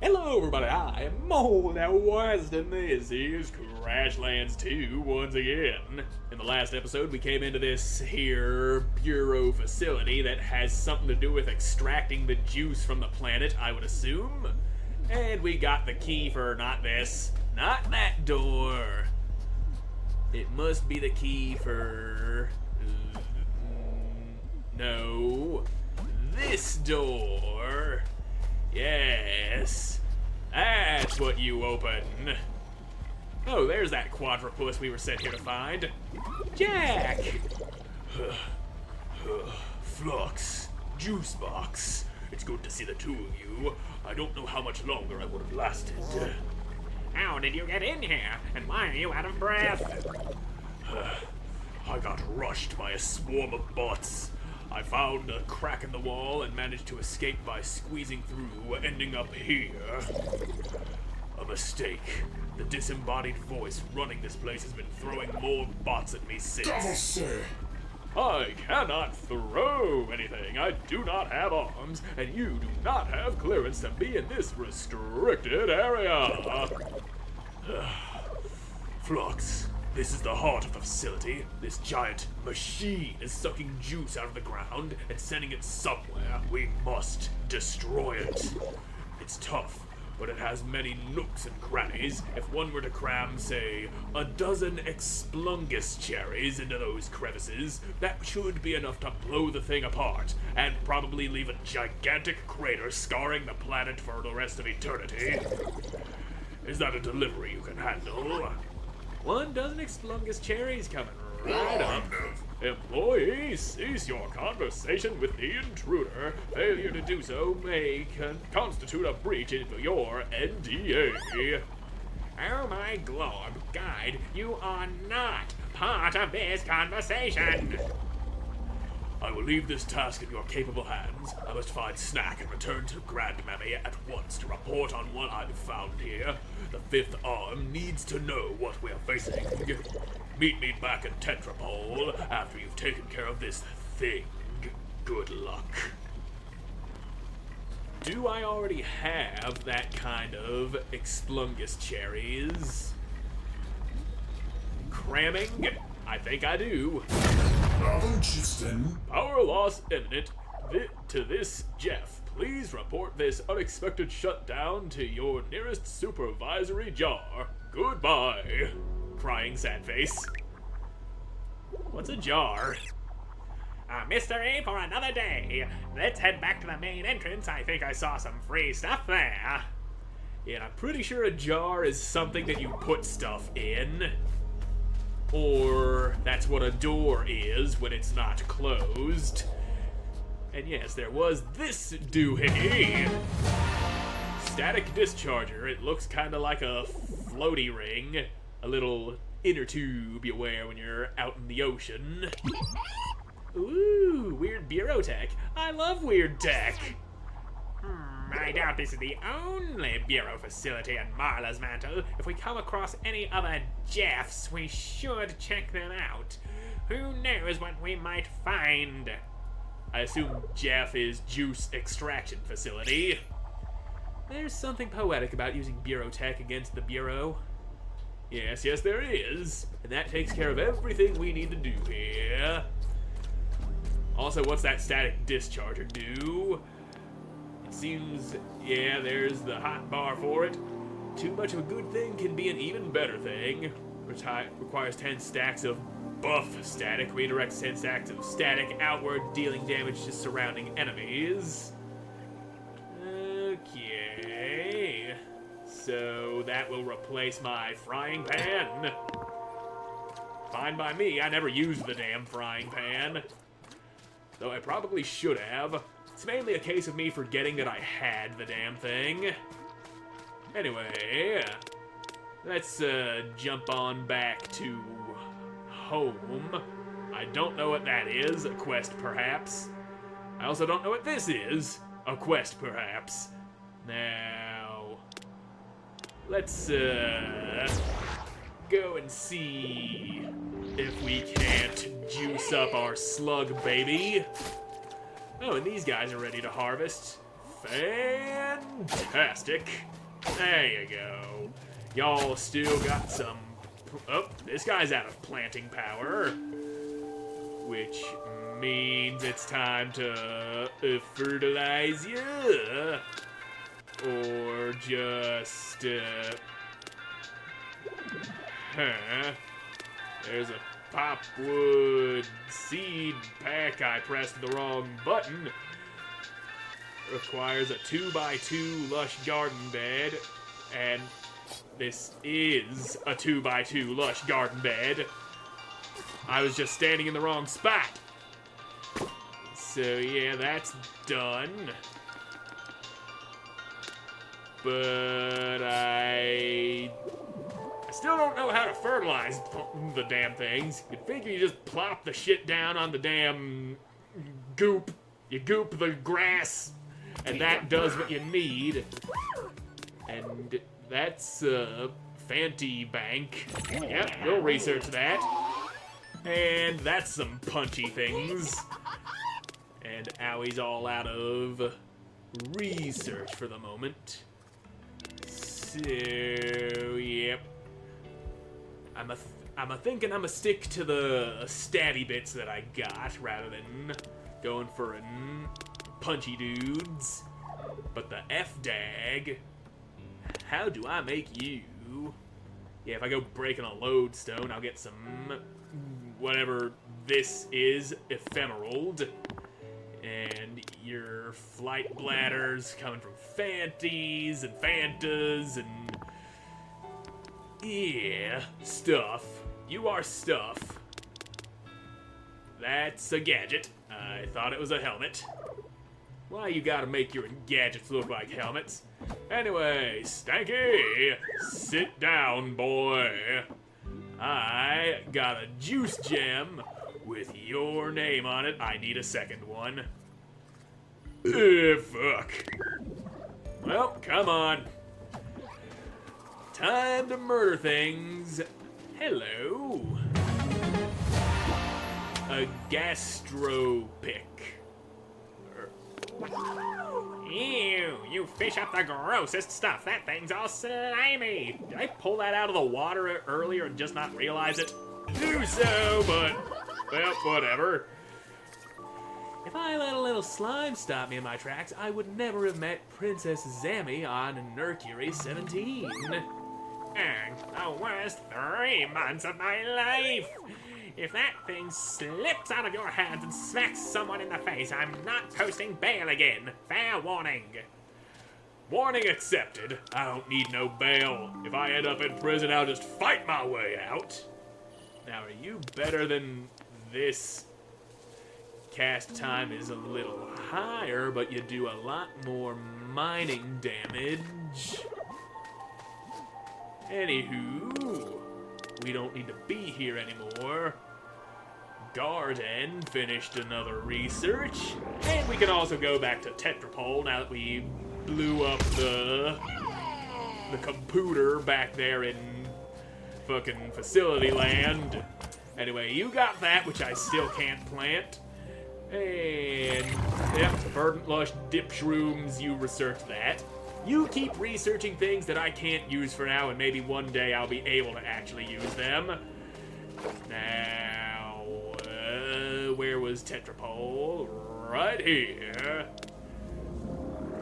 Hello everybody, I am Moldy West, and this is Crashlands 2 once again. In the last episode, we came into this here bureau facility that has something to do with extracting the juice from the planet, I would assume. And we got the key for not this, not that door. It must be the key for... no. This door. Yes. That's what you open. Oh, there's that quadrupus we were sent here to find. Jack! Flux. Juice box. It's good to see the two of you. I don't know how much longer I would have lasted. How did you get in here? And why are you out of breath? I got rushed by a swarm of bots. I found a crack in the wall and managed to escape by squeezing through, ending up here. A mistake. The disembodied voice running this place has been throwing more bots at me since. I cannot throw anything. I do not have arms, and you do not have clearance to be in this restricted area. Flux. This is the heart of the facility. This giant machine is sucking juice out of the ground and sending it somewhere. We must destroy it. It's tough, but it has many nooks and crannies. If one were to cram, say, a dozen explungus cherries into those crevices, that should be enough to blow the thing apart, and probably leave a gigantic crater scarring the planet for the rest of eternity. Is that a delivery you can handle? 1 dozen explungus cherries coming right up. Employee, cease your conversation with the intruder. Failure to do so may constitute a breach of your NDA. Oh my glob, guide, you are not part of this conversation. I will leave this task in your capable hands. I must find Snack and return to Grandmammy at once to report on what I've found here. The fifth arm needs to know what we're facing. Meet me back at Tetraapol after you've taken care of this thing. Good luck. Do I already have that kind of explungus cherries? Cramming? I think I do. Power loss imminent. To this Jeff, please report this unexpected shutdown to your nearest supervisory jar. Goodbye. Crying sad face. What's a jar? A mystery for another day. Let's head back to the main entrance. I think I saw some free stuff there. Yeah, and I'm pretty sure a jar is something that you put stuff in. Or that's what a door is when it's not closed. And yes, there was this doohickey. Static discharger. It looks kind of like a floaty ring. A little inner tube you wear when you're out in the ocean. Ooh, weird bureau tech. I love weird tech. I doubt this is the only bureau facility in Marla's mantle. If we come across any other Jeffs, we should check them out. Who knows what we might find? I assume Jeff is juice extraction facility. There's something poetic about using bureau tech against the bureau. Yes, there is. And that takes care of everything we need to do here. Also, what's that static discharger do? It seems, yeah, there's the hot bar for it. Too much of a good thing can be an even better thing. Requires 10 stacks of buff static, redirects 10 stacks of static outward, dealing damage to surrounding enemies. Okay. So that will replace my frying pan. Fine by me, I never used the damn frying pan. Though I probably should have. It's mainly a case of me forgetting that I had the damn thing. Anyway, let's jump on back to home. I don't know what that is. A quest, perhaps. I also don't know what this is. A quest, perhaps. Now, let's go and see if we can't juice up our slug baby. Oh, and these guys are ready to harvest. Fantastic. There you go. Y'all still got some... Oh, this guy's out of planting power. Which means it's time to fertilize you. Or just... There's a popwood seed pack. I pressed the wrong button. Requires a 2x2 lush garden bed, and this is a 2x2 lush garden bed. I was just standing in the wrong spot. So yeah, that's done. But I still don't know how to fertilize the damn things. You'd figure you just plop the shit down on the damn goop. You goop the grass, and that does what you need. And that's Fanty Bank. Yep, we'll research that. And that's some punchy things. And Owie's all out of research for the moment. So, yep. I'm thinking I'm a stick to the stabby bits that I got rather than going for punchy dudes. But the F-dag, how do I make you? Yeah, if I go breaking a lodestone, I'll get some whatever this is, ephemerald. And your flight bladders coming from Fanties and Fantas and... Yeah, stuff. You are stuff. That's a gadget. I thought it was a helmet. Why you gotta make your gadgets look like helmets? Anyway, Stanky, sit down, boy. I got a juice gem with your name on it. I need a second one. Fuck. Well, come on. Time to murder things. Hello. A gastropic. Ew, you fish up the grossest stuff. That thing's all slimy. Did I pull that out of the water earlier and just not realize it? Do so, but, well, whatever. If I let a little slime stop me in my tracks, I would never have met Princess Zammy on Mercury 17. The worst 3 months of my life. If that thing slips out of your hands and smacks someone in the face, I'm not posting bail again. Fair warning. Warning accepted. I don't need no bail. If I end up in prison, I'll just fight my way out. Now, are you better than this? Cast time is a little higher, but you do a lot more mining damage. Anywho, we don't need to be here anymore. Garden finished another research, and we can also go back to Tetraapol now that we blew up the computer back there in fucking facility land. Anyway, you got that, which I still can't plant. And, yep, verdant lush dip shrooms, you research that. You keep researching things that I can't use for now, and maybe one day I'll be able to actually use them. Now, where was Tetraapol? Right here.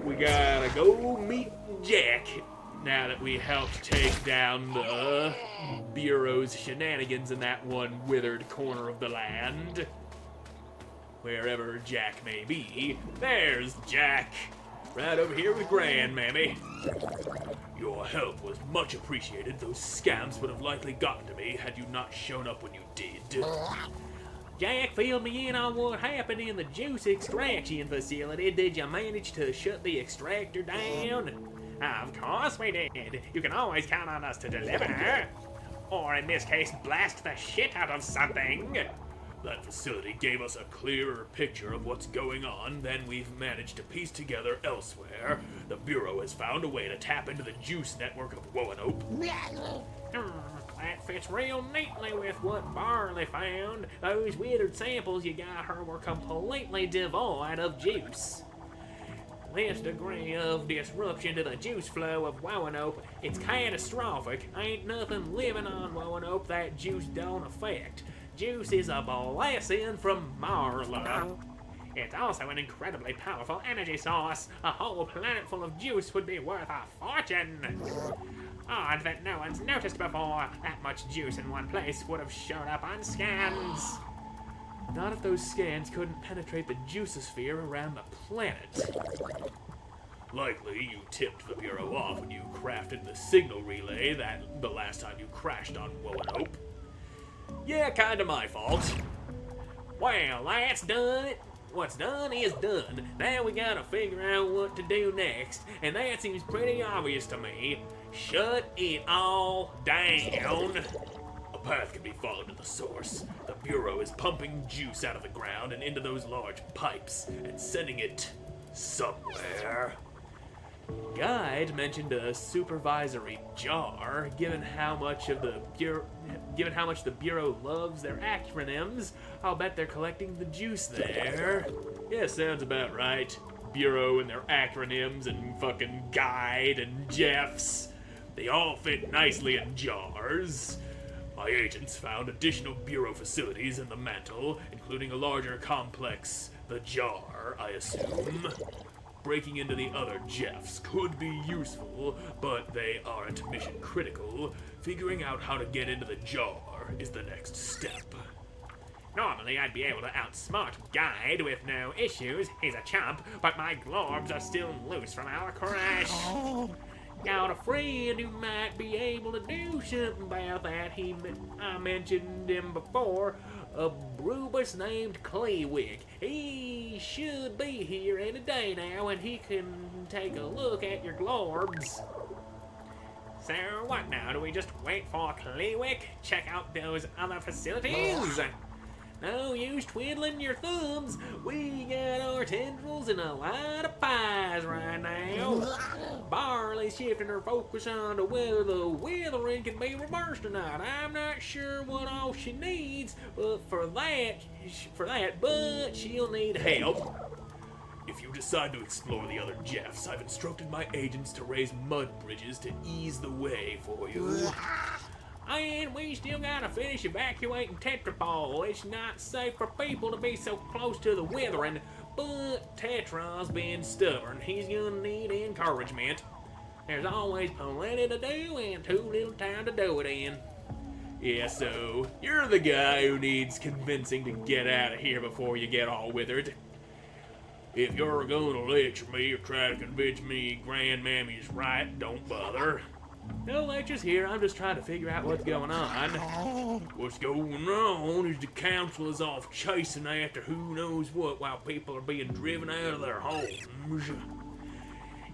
We gotta go meet Jack now that we helped take down the Bureau's shenanigans in that one withered corner of the land. Wherever Jack may be, there's Jack. Right over here with Grandmammy. Your help was much appreciated. Those scamps would have likely gotten to me had you not shown up when you did. Jack filled me in on what happened in the juice extraction facility. Did you manage to shut the extractor down? Of course we did. You can always count on us to deliver. Or in this case, blast the shit out of something. That facility gave us a clearer picture of what's going on than we've managed to piece together elsewhere. The Bureau has found a way to tap into the juice network of Roanoke. That fits real neatly with what Barley found. Those withered samples you got her were completely devoid of juice. this degree of disruption to the juice flow of Roanoke, it's catastrophic. Ain't nothing living on Roanoke that juice don't affect. Juice is a blessing from Marla. It's also an incredibly powerful energy source. A whole planet full of juice would be worth a fortune. Odd that no one's noticed before. That much juice in one place would have shown up on scans. Not if those scans couldn't penetrate the juicosphere around the planet. Likely you tipped the Bureau off when you crafted the signal relay that the last time you crashed on Roanoke. Yeah, kinda my fault. Well, that's done it. What's done is done. Now we gotta figure out what to do next, and that seems pretty obvious to me. Shut it all down. A path can be followed to the source. The Bureau is pumping juice out of the ground and into those large pipes and sending it somewhere. Guide mentioned a supervisory jar. Given how much the Bureau loves their acronyms, I'll bet they're collecting the juice there. Yeah, sounds about right. Bureau and their acronyms and fucking Guide and Jeffs. They all fit nicely in jars. My agents found additional Bureau facilities in the mantle, including a larger complex, the jar, I assume. Breaking into the other Jeffs could be useful, but they aren't mission critical. Figuring out how to get into the jar is the next step. Normally I'd be able to outsmart Guide with no issues. He's a chump, but my globs are still loose from our crash. Got a friend who might be able to do something about that. I mentioned him before. A Brubus named Claywick. He should be here any day now, and he can take a look at your globs. So what now? Do we just wait for Claywick? Check out those other facilities? No use twiddling your thumbs. We got our tendrils in a lot of pies right now. Barley's shifting her focus on to whether the withering can be reversed or not. I'm not sure what all she needs, but but she'll need help. If you decide to explore the other Jeffs, I've instructed my agents to raise mud bridges to ease the way for you. And we still gotta finish evacuating Tetraapol. It's not safe for people to be so close to the withering, but Tetra's been stubborn. He's gonna need encouragement. There's always plenty to do and too little time to do it in. Yeah, so you're the guy who needs convincing to get out of here before you get all withered. If you're gonna lecture me or try to convince me Grandmammy's right, don't bother. No lectures here, I'm just trying to figure out what's going on. What's going on is the council is off chasing after who knows what while people are being driven out of their homes.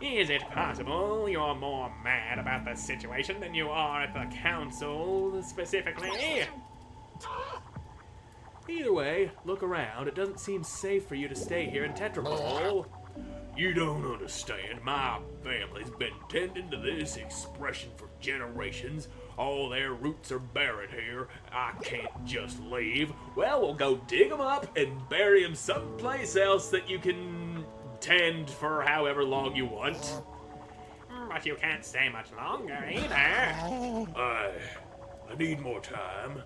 Is it possible you're more mad about the situation than you are at the council specifically? Either way, look around. It doesn't seem safe for you to stay here in Tetraapol. You don't understand. My family's been tending to this expression for generations. All their roots are buried here. I can't just leave. Well, we'll go dig them up and bury them someplace else that you can tend for however long you want. But you can't stay much longer either. I need more time,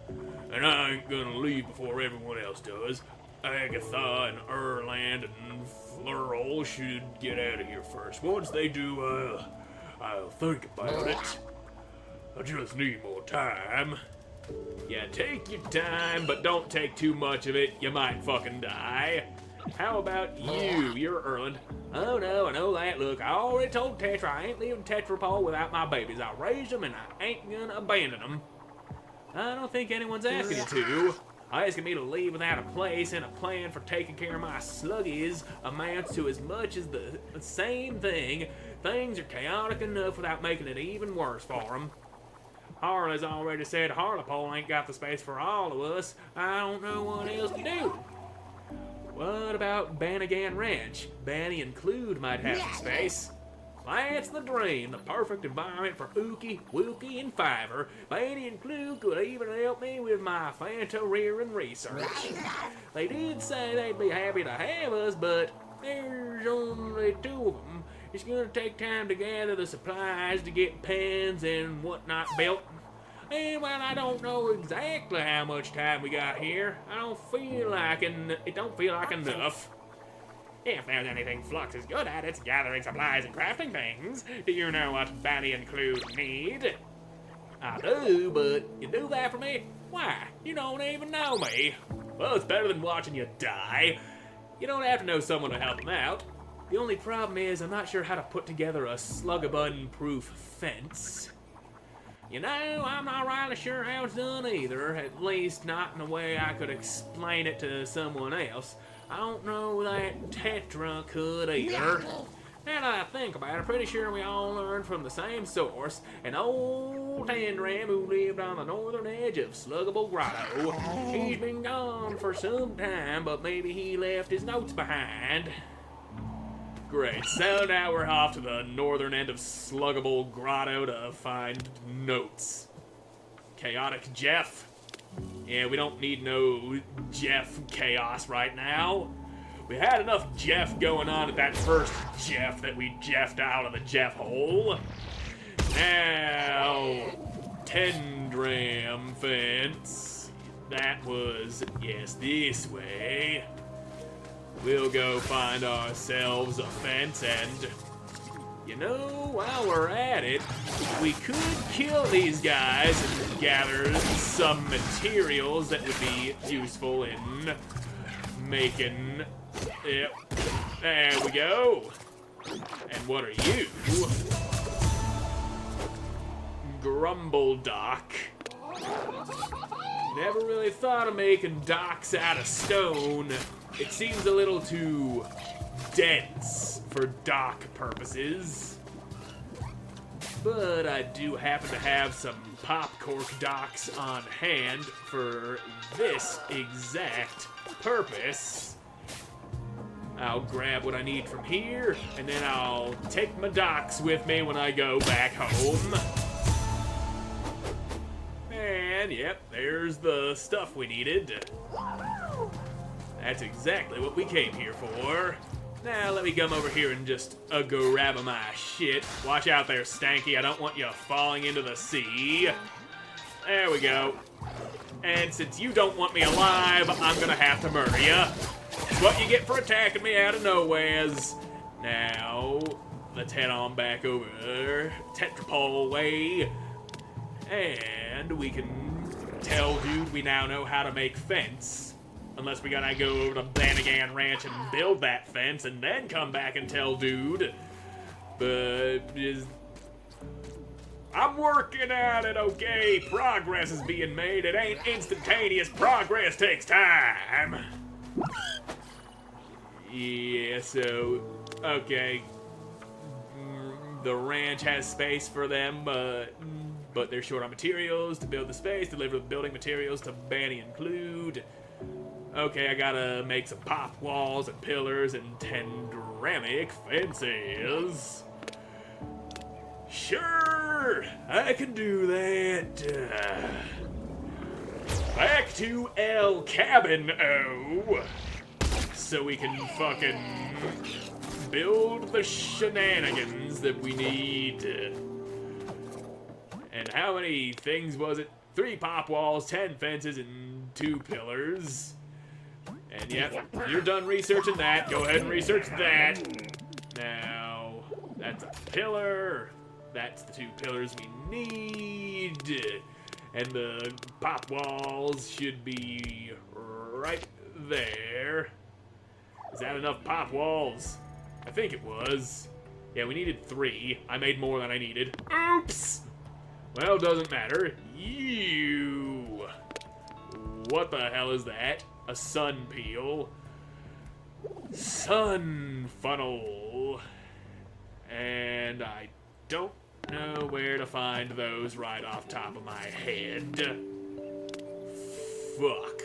and I ain't gonna leave before everyone else does. Agatha and Erland and Flurl should get out of here first. Once they do, I'll think about it. I just need more time. Yeah, take your time, but don't take too much of it. You might fucking die. How about you? You're Erland. Oh no, I know that. Look, I already told Tetra I ain't leaving Tetraapol without my babies. I raised them and I ain't gonna abandon them. I don't think anyone's asking you to. Asking me to leave without a place and a plan for taking care of my sluggies amounts to as much as the same thing. Things are chaotic enough without making it even worse for them. Harley's already said Harlepole ain't got the space for all of us. I don't know what else to do. What about Bannigan Ranch? Banny and Clued might have some space. That's the dream, the perfect environment for Ookie, Wookie, and Fiver. Banny and Clue could even help me with my Fanta rearing research. They did say they'd be happy to have us, but There's only 2 of them. It's gonna take time to gather the supplies to get pens and whatnot built. And well, I don't know exactly how much time we got here. It don't feel like enough. If there's anything Flux is good at, it's gathering supplies and crafting things. Do you know what Batty and Clue need? I do, but you do that for me? Why? You don't even know me. Well, it's better than watching you die. You don't have to know someone to help them out. The only problem is I'm not sure how to put together a slug-a-bun-proof fence. You know, I'm not really sure how it's done either, at least not in a way I could explain it to someone else. I don't know that Tetra could either. Now that I think about it, I'm pretty sure we all learned from the same source, an old Tandram who lived on the northern edge of Sluggable Grotto. He's been gone for some time, but maybe he left his notes behind. Great, so now we're off to the northern end of Sluggable Grotto to find notes. Chaotic Jeff? Yeah, we don't need no Jeff chaos right now. We had enough Jeff going on at that first Jeff that we Jeffed out of the Jeff hole. Now, Tendram fence. That was, yes, this way. We'll go find ourselves a fence and, you know, while we're at it, we could kill these guys and gather some materials that would be useful in making. Yep. There we go. And what are you? Grumble Dock. Never really thought of making docks out of stone. It seems a little too dense for dock purposes. But I do happen to have some pop cork docks on hand for this exact purpose. I'll grab what I need from here, and then I'll take my docks with me when I go back home. And yep, there's the stuff we needed. That's exactly what we came here for. Now let me come over here and just grab my shit. Watch out there, Stanky. I don't want you falling into the sea. There we go. And since you don't want me alive, I'm gonna have to murder you. It's what you get for attacking me out of nowheres. Now, let's head on back over Tetraapol way. And we can tell dude we now know how to make fence. Unless we gotta go over to Bannigan Ranch and build that fence and then come back and tell dude. But I'm working at it, okay? Progress is being made. It ain't instantaneous. Progress takes time. Yeah, so, okay. The ranch has space for them, but they're short on materials to build the space. Deliver the building materials to Banny and Clued. Okay, I gotta make some pop walls and pillars and tendramic fences. Sure, I can do that. Back to El Cabin, so we can fucking build the shenanigans that we need. And how many things was it? 3 pop walls, 10 fences, and 2 pillars. And yep, you're done researching that. Go ahead and research that. Now, that's a pillar. That's the 2 pillars we need. And the pop walls should be right there. Is that enough pop walls? I think it was. Yeah, we needed 3. I made more than I needed. Oops! Well, doesn't matter. You. What the hell is that? A sun peel. Sun funnel. And I don't know where to find those right off top of my head. Fuck.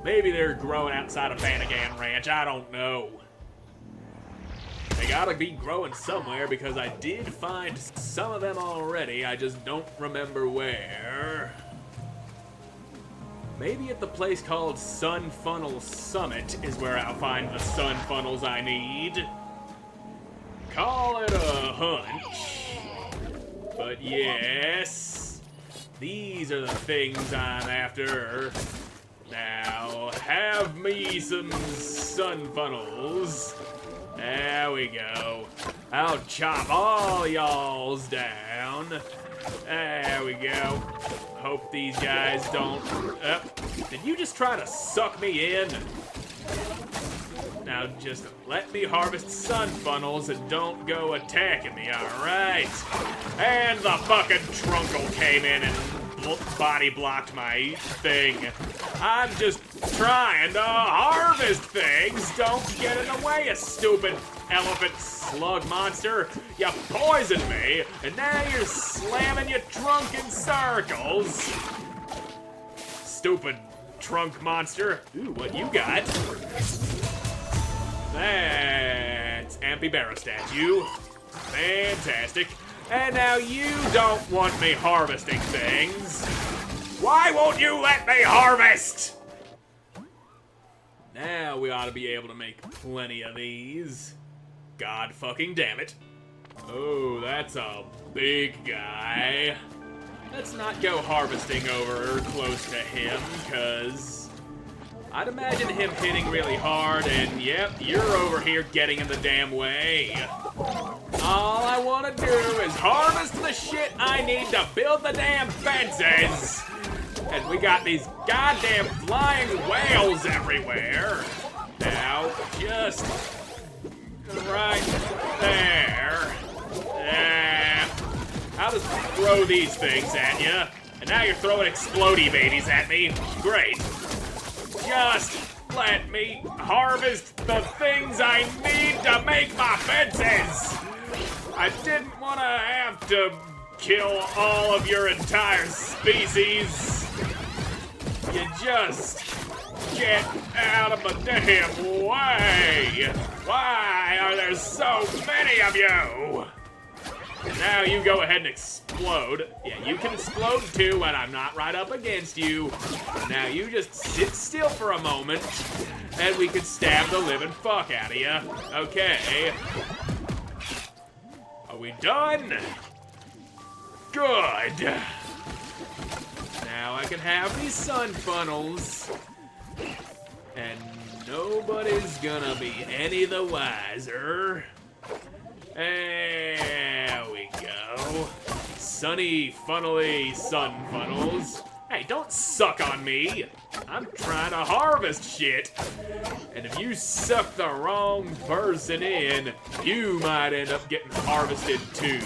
Maybe they're growing outside of Bannigan Ranch. I don't know. They gotta be growing somewhere because I did find some of them already. I just don't remember where. Maybe at the place called Sun Funnel Summit is where I'll find the sun funnels I need. Call it a hunch. But yes, these are the things I'm after. Now, have me some sun funnels. There we go. I'll chop all y'all's down. There we go. Hope these guys don't... did you just try to suck me in? Now just let me harvest sun funnels and don't go attacking me, alright? And the fucking trunkle came in and body blocked my thing. I'm just trying to harvest things. Don't get in the way, you stupid elephant slug monster. You poisoned me, and now you're slamming your trunk in circles. Stupid trunk monster. Ooh, what you got? That's Ampy Barrow statue. Fantastic. And now you don't want me harvesting things. Why won't you let me harvest? Now we ought to be able to make plenty of these. God fucking damn it. Oh, that's a big guy. Let's not go harvesting over close to him, cause I'd imagine him hitting really hard, and yep, you're over here getting in the damn way. All I want to do is harvest the shit I need to build the damn fences. And we got these goddamn flying whales everywhere. Now, just right there. I'll just throw these things at you. And now you're throwing explodey babies at me. Great. Just let me harvest the things I need to make my fences. I didn't want to have to kill all of your entire species. You just get out of the damn way. Why are there so many of you? Now you go ahead and explode. Yeah, you can explode too when I'm not right up against you. Now you just sit still for a moment and we can stab the living fuck out of you. Okay. Are we done? Good. Now I can have these sun funnels and nobody's gonna be any the wiser. There we go. Sunny, funnely sun funnels. Hey, don't suck on me. I'm trying to harvest shit. And if you suck the wrong person in, you might end up getting harvested too.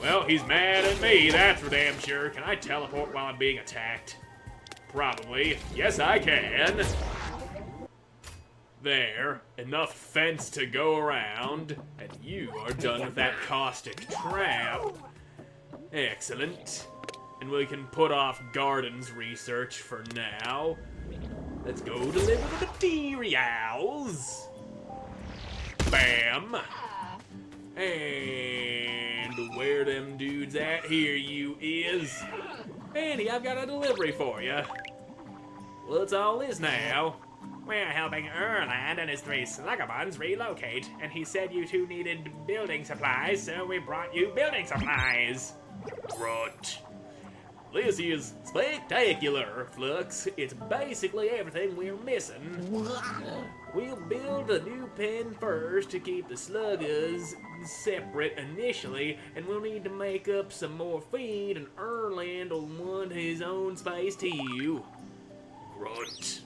Well, he's mad at me, that's for damn sure. Can I teleport while I'm being attacked? Probably. Yes, I can. There, enough fence to go around, and you are done with that caustic trap. Excellent. And we can put off gardens research for now. Let's go deliver the materials. Bam. And where them dudes at? Here you is. Andy, I've got a delivery for you. Well, it's all is now. We're helping Erland and his 3 slugabons relocate, and he said you two needed building supplies, so we brought you building supplies. Grunt. This is spectacular, Flux. It's basically everything we're missing. We'll build a new pen first to keep the sluggers separate initially, and we'll need to make up some more feed, and Erland will want his own space too. Grunt.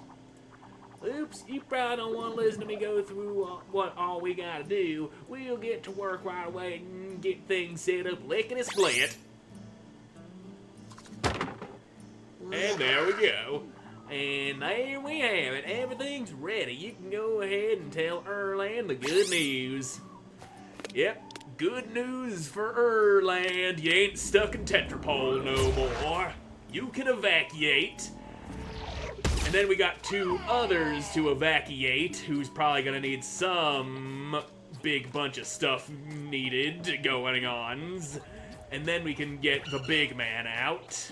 Oops, you probably don't want to listen to me go through what all we gotta do. We'll get to work right away and get things set up lickety-split. And there we go. And there we have it. Everything's ready. You can go ahead and tell Erland the good news. Yep, good news for Erland. You ain't stuck in Tetraapol no more. You can evacuate. And then we got 2 others to evacuate, who's probably gonna need some big bunch of stuff needed going on. And then we can get the big man out.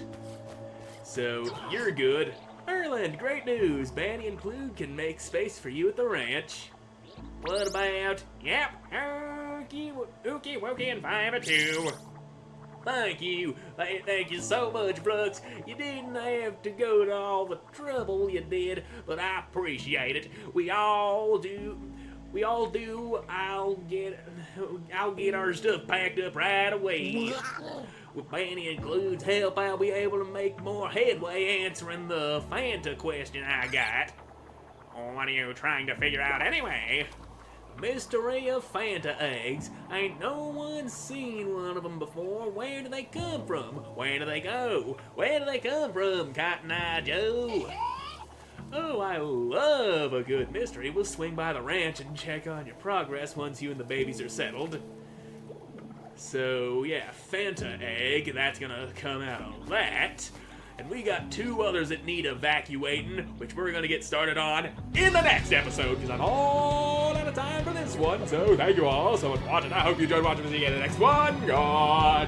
So, you're good. Erland, great news. Banny and Clue can make space for you at the ranch. What about... Yep. Ookie wookie and 5 or 2. Thank you. Thank you so much, Brooks. You didn't have to go to all the trouble you did, but I appreciate it. We all do. I'll get our stuff packed up right away. With Banny and Clue's help, I'll be able to make more headway answering the Fanta question I got. What are you trying to figure out anyway? Mystery of Fanta eggs. Ain't no one seen one of them before. Where do they come from? Where do they go? Where do they come from, Cotton Eye Joe? Oh, I love a good mystery. We'll swing by the ranch and check on your progress once you and the babies are settled. So, yeah, Fanta egg. That's gonna come out of that. And we got 2 others that need evacuating, which we're gonna get started on in the next episode, because I'm all out of time for this one. So thank you all so much for watching. I hope you enjoyed watching. See you in the next one. Goodbye.